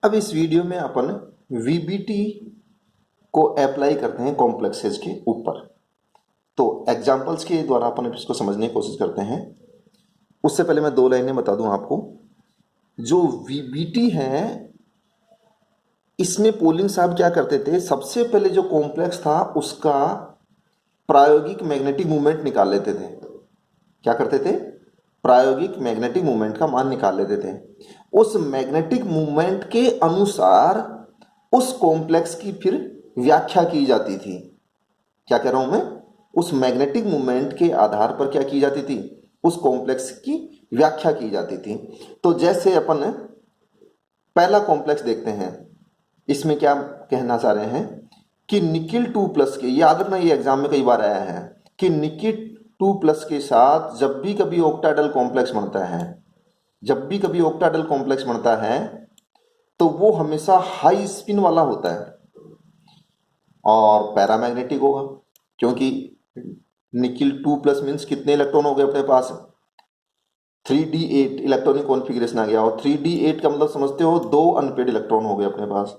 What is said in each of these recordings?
अब इस वीडियो में अपन वीबीटी को अप्लाई करते हैं कॉम्प्लेक्सेस के ऊपर। तो एग्जांपल्स के द्वारा अपन इसको समझने की कोशिश करते हैं। उससे पहले मैं 2 लाइनें बता दूं आपको। जो वीबीटी है, इसमें पोलिंग साहब क्या करते थे, सबसे पहले जो कॉम्प्लेक्स था उसका प्रायोगिक मैग्नेटिक मूवमेंट निकाल लेते थे। क्या करते थे? प्रायोगिक मैग्नेटिक मूवमेंट का मान निकाल लेते थे। उस मैग्नेटिक मूवमेंट के अनुसार उस कॉम्प्लेक्स की फिर व्याख्या की जाती थी। क्या कह रहा हूं मैं? उस मैग्नेटिक मूवमेंट के आधार पर क्या की जाती थी? उस कॉम्प्लेक्स की व्याख्या की जाती थी। तो जैसे अपन पहला कॉम्प्लेक्स देखते हैं, इसमें क्या कहना चाह रहे हैं कि निकिल 2+ के, याद रखना ये एग्जाम में कई बार आया है, कि निकिल 2+ के साथ जब भी कभी ऑक्टाहेड्रल कॉम्प्लेक्स बनता है, जब भी कभी ऑक्टाहेड्रल कॉम्प्लेक्स बनता है तो वो हमेशा हाई स्पिन वाला होता है और पैरामैग्नेटिक होगा। क्योंकि निकिल 2+ मीन्स कितने इलेक्ट्रॉन हो गए अपने पास? 3d8 इलेक्ट्रॉनिक कॉन्फ़िगरेशन आ गया। और 3d8 का मतलब समझते हो, 2 अनपेड इलेक्ट्रॉन हो गए अपने पास।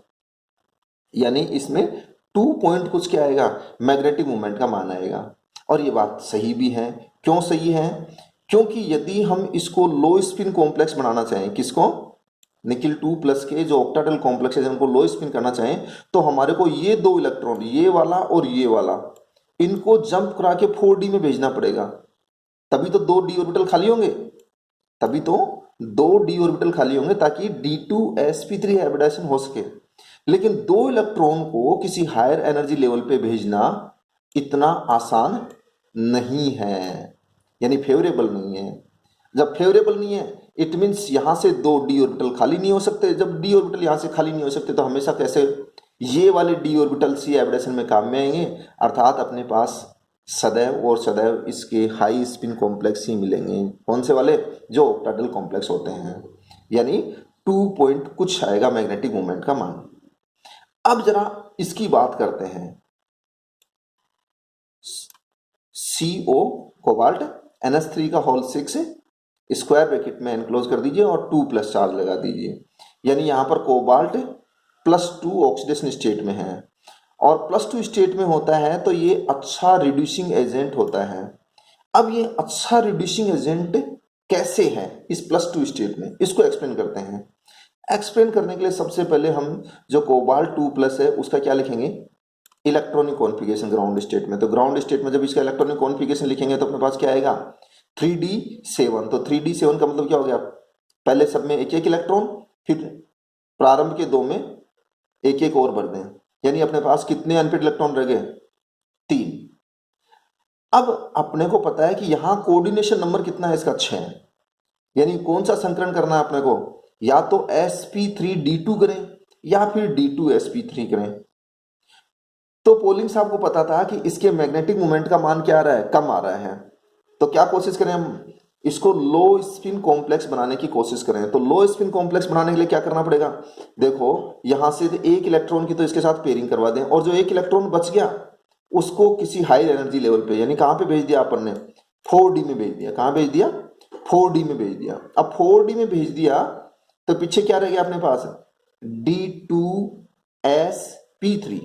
यानी इसमें 2 पॉइंट कुछ क्या आएगा? मैग्नेटिक मूवमेंट का मान आएगा। और ये बात सही भी है। क्यों सही है? क्योंकि यदि हम इसको लो स्पिन कॉम्प्लेक्स बनाना चाहें, किसको? निकिल 2+ के जो ऑक्टाहेड्रल कॉम्प्लेक्स है, उनको लो स्पिन करना चाहें, तो हमारे को ये 2 इलेक्ट्रॉन, ये वाला और ये वाला, इनको जंप करा के 4d में भेजना पड़ेगा। तभी तो 2 d ऑर्बिटल खाली होंगे, तभी तो 2 d ऑर्बिटल खाली होंगे, ताकि d2sp3 हाइब्रिडाइजेशन हो सके। लेकिन 2 इलेक्ट्रॉन को किसी हायर एनर्जी लेवल पे भेजना इतना आसान नहीं है, यानी फेवरेबल नहीं है। जब फेवरेबल नहीं है, इट मीन्स यहां से 2 d ऑर्बिटल खाली नहीं हो सकते। जब d ऑर्बिटल यहां से खाली नहीं हो सकते तो हमेशा कैसे ये वाले d ऑर्बिटल सी हाइब्रिडेशन में काम में आएंगे, अर्थात अपने पास सदैव और सदैव इसके हाई स्पिन कॉम्प्लेक्स ही मिलेंगे। कौन से वाले? जो ऑक्टाहेड्रल कॉम्प्लेक्स होते हैं। यानी 2 पॉइंट कुछ आएगा मैग्नेटिक मोमेंट का मान। अब जरा इसकी बात करते हैं। CO कोबाल्ट NH3 का होल 6 स्क्वायर ब्रैकेट में एनक्लोज कर दीजिए और 2+ चार्ज लगा दीजिए। यानी यहां पर कोबाल्ट +2 ऑक्सीडेशन स्टेट में है और +2 स्टेट में होता है तो ये अच्छा रिड्यूसिंग एजेंट होता है। अब ये अच्छा रिड्यूसिंग एजेंट कैसे है इस +2 स्टेट में, इसको एक्सप्लेन करते हैं। एक्सप्लेन करने के लिए सबसे पहले हम जो कोबाल्ट 2+ है उसका क्या लिखेंगे? इलेक्ट्रॉनिक कॉन्फ़िगरेशन ग्राउंड स्टेट में। तो ग्राउंड स्टेट में जब इसका इलेक्ट्रॉनिक कॉन्फ़िगरेशन लिखेंगे तो अपने पास क्या आएगा? 3d7। तो 3d7 का मतलब क्या हो गया? पहले सब में एक एक इलेक्ट्रॉन, फिर प्रारंभ के 2 में एक एक और भर दें। यानी अपने पास कितने अनपेड इलेक्ट्रॉन रह गए? 3। अब अपने को पता है कि यहां कोऑर्डिनेशन नंबर कितना है इसका? 6 है। यानी कौन सा संकरण करना है अपने को? या तो sp3d2 करें या फिर d2sp3 करें। तो पोलिंग साहब को पता था कि इसके मैग्नेटिक मोमेंट का मान क्या आ रहा है? कम आ रहा है। तो क्या कोशिश करें हम? इसको लो स्पिन कॉम्प्लेक्स बनाने की कोशिश करें। तो लो स्पिन कॉम्प्लेक्स बनाने के लिए क्या करना पड़ेगा? देखो, यहां से एक इलेक्ट्रॉन की तो इसके साथ पेयरिंग करवा दें, और जो एक इलेक्ट्रॉन बच गया उसको किसी हाई एनर्जी लेवल पे, यानी कहां पे भेज दिया अपन ने? 4d में भेज दिया। कहां भेज दिया? 4d में भेज दिया। अब 4d में भेज दिया तो पीछे क्या रह गया अपने पास? d2sp3,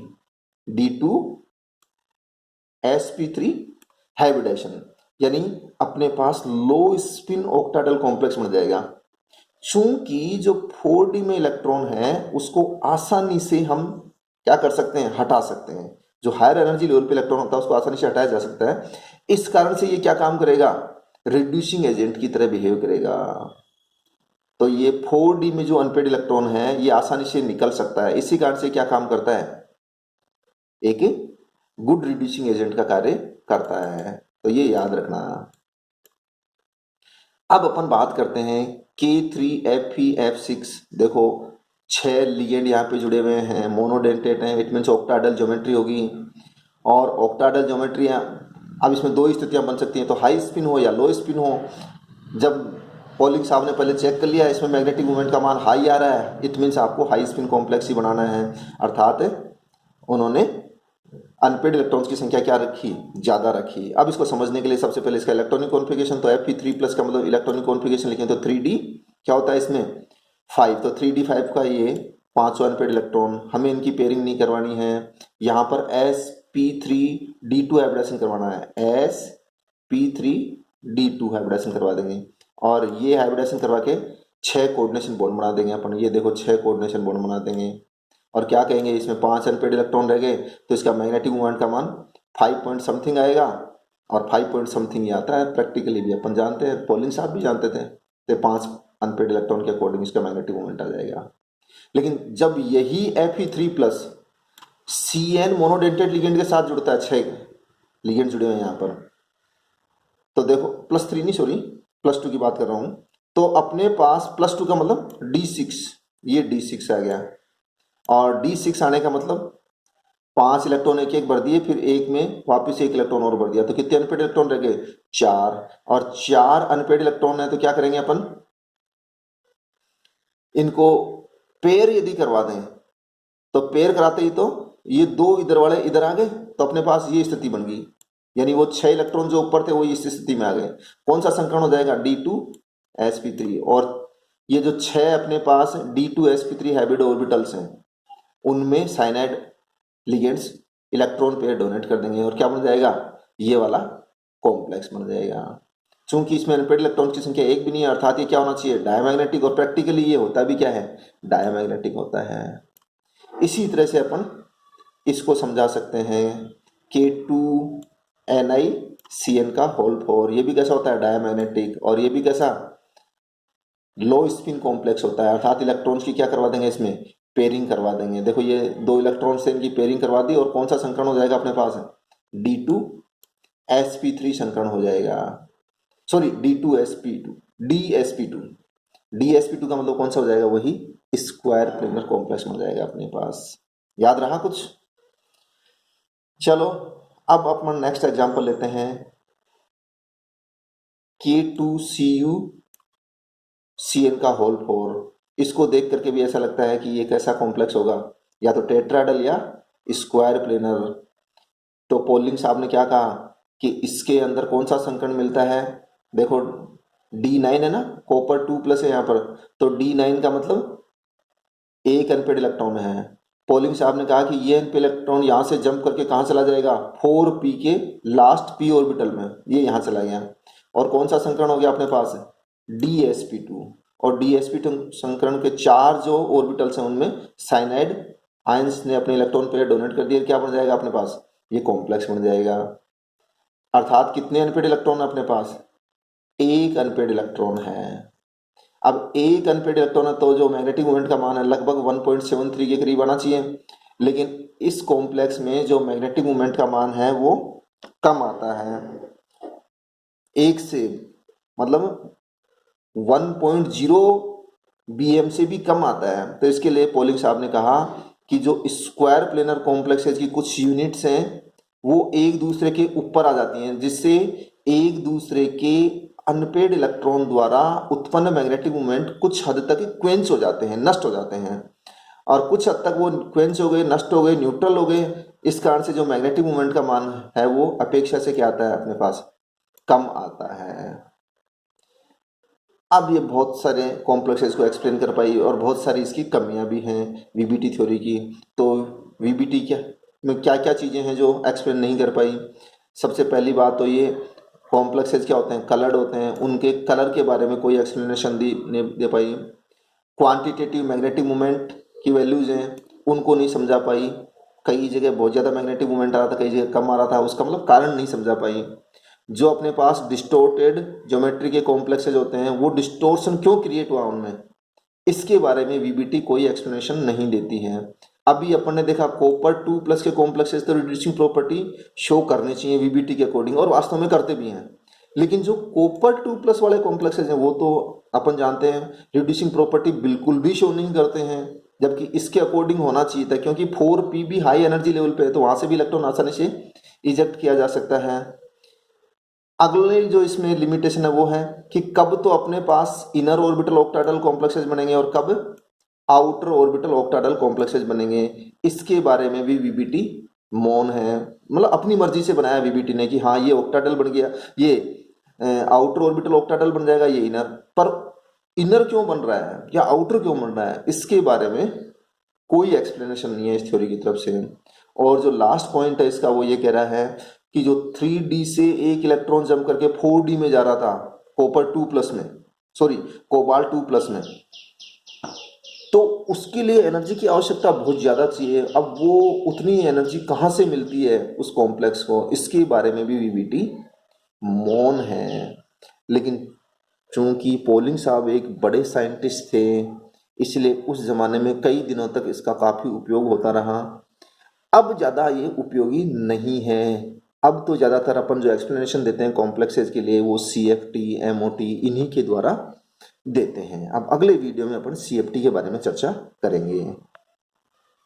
d2sp3 hybridization. यानी अपने पास लो स्पिन ऑक्टाहेड्रल कॉम्प्लेक्स बन जाएगा। चूंकि जो 4d में इलेक्ट्रॉन है उसको आसानी से हम क्या कर सकते हैं? हटा सकते हैं। जो हायर एनर्जी लेवल पे इलेक्ट्रॉन होता है उसको आसानी से हटाया जा सकता है। इस कारण से ये क्या काम करेगा? रिड्यूसिंग एजेंट की तरह बिहेव करेगा। तो ये 4d में जो अनपेड इलेक्ट्रॉन है ये आसानी से निकल सकता है। इसी कारण से क्या काम करता है? एक गुड रिड्यूसिंग एजेंट का कार्य करता है। तो ये याद रखना। अब अपन बात करते हैं K3Fe(F6). देखो 6 लिगेंड यहाँ पे जुड़े हुए हैं, मोनोडेंटेट हैं, इट मीन्स ऑक्टाहेड्रल ज्योमेट्री होगी। और ऑक्टाहेड्रल ज्योमेट्री, अब इसमें 2 स्थितियां बन सकती हैं, तो हाई स्पिन हो या लो स्पिन हो। जब पोलिंग साहब ने पहले चेक कर लिया इसमें मैग्नेटिक मोमेंट का मान हाई आ रहा है, इट मीन्स आपको हाई स्पिन कॉम्प्लेक्स ही बनाना है। अर्थात उन्होंने अनपेड इलेक्ट्रॉन्स की संख्या क्या रखी? ज़्यादा रखी। अब इसको समझने के लिए सबसे पहले इसका इलेक्ट्रॉनिक कॉन्फ़िगरेशन, तो Fe3+ का मतलब इलेक्ट्रॉनिक कॉन्फ़िगरेशन लिखें तो 3d क्या होता है इसमें? 5। तो 3d5 का ये पांचों अनपेड इलेक्ट्रॉन, हमें इनकी पेयरिंग नहीं करवानी है। यहाँ पर sp3d2 हाइब्रिडेशन करवाना है, sp3d2 हाइब्रिडेशन करवा देंगे और ये हाइब्रिडेशन करवा के 6 कोऑर्डिनेशन बॉन्ड बना देंगे अपन। ये देखो 6 कोऑर्डिनेशन बॉन्ड बना देंगे और क्या कहेंगे, इसमें 5 अनपेड इलेक्ट्रॉन रह गए तो इसका मैग्नेटिक मोमेंट का मान 5 पॉइंट समथिंग आएगा और 5 पॉइंट समथिंग ही आता है, प्रैक्टिकली भी अपन जानते हैं, पोलिंग साहब भी जानते थे। तो 5 अनपेड इलेक्ट्रॉन के अकॉर्डिंग इसका मैग्नेटिक मोमेंट आ जाएगा। लेकिन जब यही Fe3 plus Cn monodentate ligand के साथ जुड़ता है, 6 लिगेंड जुड़े हुए हैं यहाँ पर, तो देखो +3 नहीं, सॉरी +2 की बात कर रहा हूं, तो अपने पास +2 का मतलब D6, ये D6 आ गया और D6 आने का मतलब 5 इलेक्ट्रॉन एक एक भर दिए, फिर एक में वापस 1 इलेक्ट्रॉन और भर दिया, तो कितने अनपेड इलेक्ट्रॉन रह गए, 4। और 4 अनपेड इलेक्ट्रॉन है तो क्या करेंगे अपन, इनको पेयर यदि करवा दें तो पेयर कराते ही तो ये 2 इधर वाले इधर आ गए, तो अपने पास ये स्थिति बन गई, यानी वो 6 इलेक्ट्रॉन जो ऊपर थे वो इस स्थिति में आ गए। कौन सा संकरण हो जाएगा, D2sp3। और ये जो 6 अपने पास D2sp3 हाइब्रिड ऑर्बिटल्स हैं उनमें cyanide ligands electron pair donate कर देंगे और क्या बन जाएगा, ये वाला कॉम्प्लेक्स बन जाएगा। चूंकि इसमें अनपेड इलेक्ट्रॉन की संख्या 1 भी नहीं है, अर्थात ये क्या होना चाहिए, डायमैग्नेटिक, और प्रैक्टिकली ये होता भी क्या है, डायमैग्नेटिक होता है। इसी तरह से अपन इसको समझा सकते हैं K2NiCN का होल 4, ये भी कैसा होता है, डायमैग्नेटिक, और ये भी कैसा, लो स्पिन कॉम्प्लेक्स होता है, अर्थात इलेक्ट्रॉन्स की क्या करवा देंगे, इसमें पेयरिंग करवा देंगे। देखो ये 2 इलेक्ट्रॉन से इनकी पेयरिंग करवा दी और कौन सा संकरण हो जाएगा अपने पास, D2sp3 संकरण हो जाएगा, सॉरी DSP2 का मतलब कौन सा हो जाएगा, वही स्क्वायर प्लेनर कॉम्प्लेक्स हो जाएगा अपने पास। याद रहा कुछ? चलो अब अपन नेक्स्ट एग्जांपल लेते हैं, K2CuCN का होल 4। इसको देख करके भी ऐसा लगता है कि ये कैसा कॉम्प्लेक्स होगा, या तो टेट्राहेड्रल या स्क्वायर प्लेनर। तो पोलिंग साहब ने क्या कहा कि इसके अंदर कौन सा संकरण मिलता है, देखो D9 है ना, कॉपर 2+ है यहाँ पर, तो D9 का मतलब 1 अनपेड इलेक्ट्रॉन है। पोलिंग साहब ने कहा कि ये अनपेड इलेक्ट्रॉन यहाँ से जंप करके कहाँ चला जाएगा, 4p के लास्ट p ऑर्बिटल में, ये यहाँ चला गया। और कौन सा संकरण हो गया अपने पास, DsP2। और DsP2 संकरण के 4 जो ऑर्बिटल्स हैं उनमें साइनाइड आयंस ने अपने इलेक्ट्रॉन पेयर डोनेट कर दिए, क्या बन जाएगा अपने पास, ये कॉम्प्लेक्स बन जाएगा। अर्थात कितने अनपेड इलेक्ट्रॉन है अपने पास, 1 अनपेड इलेक्ट्रॉन है। अब 1 अनपेड इलेक्ट्रॉन है तो जो मैग्नेटिक मोमेंट का मान है लगभग 1.73 के करीब आना चाहिए, लेकिन इस कॉम्प्लेक्स में जो मैग्नेटिक मोमेंट का मान है वो कम आता है, 1 से, मतलब 1.0 bm से भी कम आता है। तो इसके लिए पोलिंग साहब ने कहा कि जो स्क्वायर प्लेनर कॉम्प्लेक्सेस की कुछ यूनिट्स हैं वो एक दूसरे के ऊपर आ जाती हैं, जिससे एक दूसरे के अनपेड इलेक्ट्रॉन द्वारा उत्पन्न मैग्नेटिक मोमेंट कुछ हद तक क्वेंच हो जाते हैं, नष्ट हो जाते हैं, और कुछ हद तक वो क्वेंच हो गए, नष्ट हो गए, न्यूट्रल हो गए। इस कारण से जो मैग्नेटिक मोमेंट का मान है वो अपेक्षा से क्या आता है अपने पास, कम आता है। अब ये बहुत सारे कॉम्प्लेक्सेस को एक्सप्लेन कर पाई और बहुत सारी इसकी कमियां भी हैं वीबीटी थ्योरी की। तो वीबीटी क्या में क्या क्या चीज़ें हैं जो एक्सप्लेन नहीं कर पाई। सबसे पहली बात तो ये कॉम्प्लेक्सेस क्या होते हैं, कलर्ड होते हैं, उनके कलर के बारे में कोई एक्सप्लेनेशन नहीं दे पाई। क्वांटिटेटिव मैग्नेटिक मोमेंट की वैल्यूज हैं उनको नहीं समझा पाई, कई जगह बहुत ज़्यादा मैग्नेटिक मोमेंट आ रहा था, कई जगह कम आ रहा था, उसका मतलब कारण नहीं समझा पाई। जो अपने पास डिस्टोर्टेड ज्योमेट्री के कॉम्प्लेक्सेज होते हैं वो डिस्टोर्शन क्यों क्रिएट हुआ उनमें, इसके बारे में वीबीटी कोई एक्सप्लेनेशन नहीं देती है। अभी अपन ने देखा कॉपर 2+ के कॉम्प्लेक्सेस तो रिड्यूसिंग प्रॉपर्टी शो करनी चाहिए वीबीटी के अकॉर्डिंग, और वास्तव में करते भी हैं, लेकिन जो कॉपर 2+ वाले कॉम्प्लेक्सेस हैं वो तो अपन जानते हैं रिड्यूसिंग प्रॉपर्टी बिल्कुल भी शो नहीं करते हैं, जबकि इसके अकॉर्डिंग होना चाहिए था, क्योंकि 4p भी हाई एनर्जी लेवल पे है तो वहां से भी इलेक्ट्रॉन आसानी से इजेक्ट किया जा सकता है। अगले जो इसमें लिमिटेशन है वो है कि कब तो अपने पास इनर ऑर्बिटल ऑक्टाहेड्रल कॉम्प्लेक्सेस बनेंगे और कब आउटर ऑर्बिटल ऑक्टाहेड्रल कॉम्प्लेक्सेस बनेंगे, इसके बारे में भी वीबीटी मौन है। मतलब अपनी मर्जी से बनाया वीबीटी ने कि हाँ ये ऑक्टाहेड्रल बन गया, ये आउटर ऑर्बिटल ऑक्टाहेड्रल बन जाएगा, ये इनर, पर इनर क्यों बन रहा है या आउटर क्यों बन रहा है इसके बारे में कोई एक्सप्लेनेशन नहीं है इस थ्योरी की तरफ से। और जो लास्ट पॉइंट है इसका वो ये कह रहा है कि जो 3D से एक इलेक्ट्रॉन जंप करके 4D में जा रहा था कॉपर 2+ में, सॉरी कोबाल्ट 2+ में, तो उसके लिए एनर्जी की आवश्यकता बहुत ज़्यादा चाहिए। अब वो उतनी एनर्जी कहाँ से मिलती है उस कॉम्प्लेक्स को, इसके बारे में भी वीवीटी मौन है। लेकिन चूंकि पोलिंग साहब एक बड़े साइंटिस्ट थे, इसलिए उस ज़माने में कई दिनों तक इसका काफ़ी उपयोग होता रहा। अब ज़्यादा ये उपयोगी नहीं है। अब तो ज़्यादातर अपन जो एक्सप्लेनेशन देते हैं कॉम्प्लेक्सेस के लिए वो CFT MOT इन्हीं के द्वारा देते हैं। अब अगले वीडियो में अपन CFT के बारे में चर्चा करेंगे।